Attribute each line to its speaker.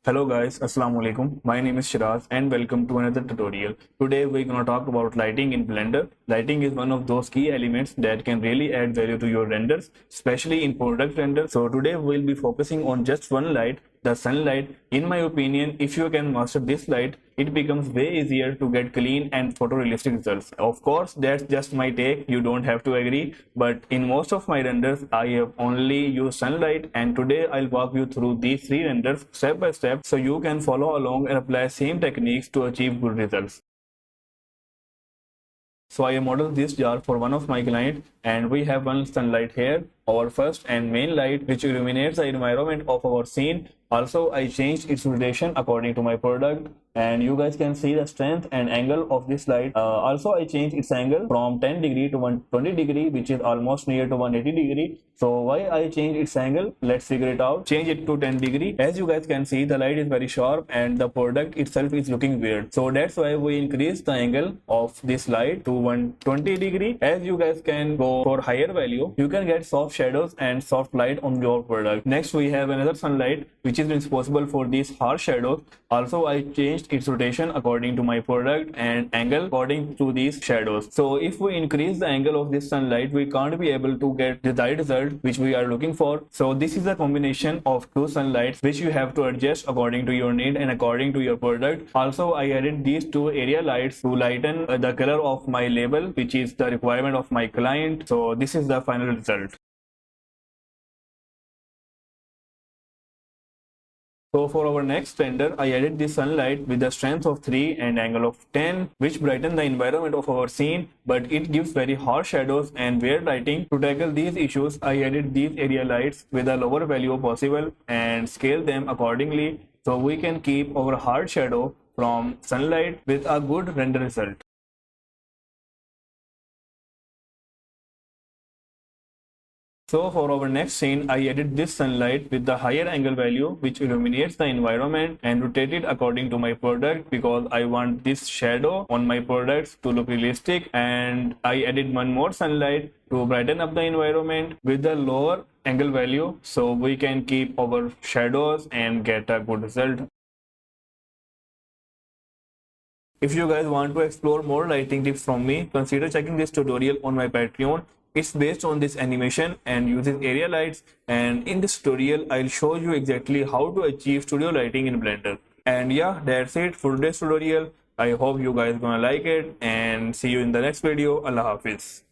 Speaker 1: Hello guys, Assalamu alaikum. My name is Shiraz and welcome to another tutorial. Today we're gonna talk about lighting in Blender. Lighting is one of those key elements that can really add value to your renders, especially in product renders. So today we'll be focusing on just one light, the sunlight. In my opinion, if you can master this light, it becomes way easier to get clean and photorealistic results. Of course, that's just my take. You don't have to agree. But in most of my renders, I have only used sunlight, and today I'll walk you through these three renders step by step so you can follow along and apply same techniques to achieve good results. So I modeled this jar for one of my clients, and we have one sunlight here, our first and main light, which illuminates the environment of our scene. Also, I changed its rotation according to my product, and you guys can see the strength and angle of this light. Also, I changed its angle from 10 degree to 120 degree, which is almost near to 180 degree. So why I changed its angle? Let's figure it out. Change it to 10 degree. As you guys can see, the light is very sharp and the product itself is looking weird. So that's why we increase the angle of this light to 120 degree. As you guys can go for higher value, you can get soft shadows and soft light on your product. Next, we have another sunlight which is responsible for these harsh shadows. Also, I changed its rotation according to my product and angle according to these shadows. So if we increase the angle of this sunlight, we can't be able to get the desired result which we are looking for. So this is a combination of two sunlights which you have to adjust according to your need and according to your product. Also, I added these two area lights to lighten the color of my label, which is the requirement of my client. So this is the final result. So for our next render, I added the sunlight with the strength of 3 and angle of 10, which brighten the environment of our scene, but it gives very harsh shadows and weird lighting. To tackle these issues, I added these area lights with a lower value possible and scale them accordingly so we can keep our hard shadow from sunlight with a good render result. So for our next scene, I added this sunlight with the higher angle value which illuminates the environment and rotate it according to my product because I want this shadow on my products to look realistic, and I added one more sunlight to brighten up the environment with the lower angle value so we can keep our shadows and get a good result. If you guys want to explore more lighting tips from me, consider checking this tutorial on my Patreon. It's based on this animation and uses area lights, and in this tutorial I'll show you exactly how to achieve studio lighting in Blender. And yeah, that's it for today's tutorial. I hope you guys gonna like it, and see you in the next video. Allah Hafiz.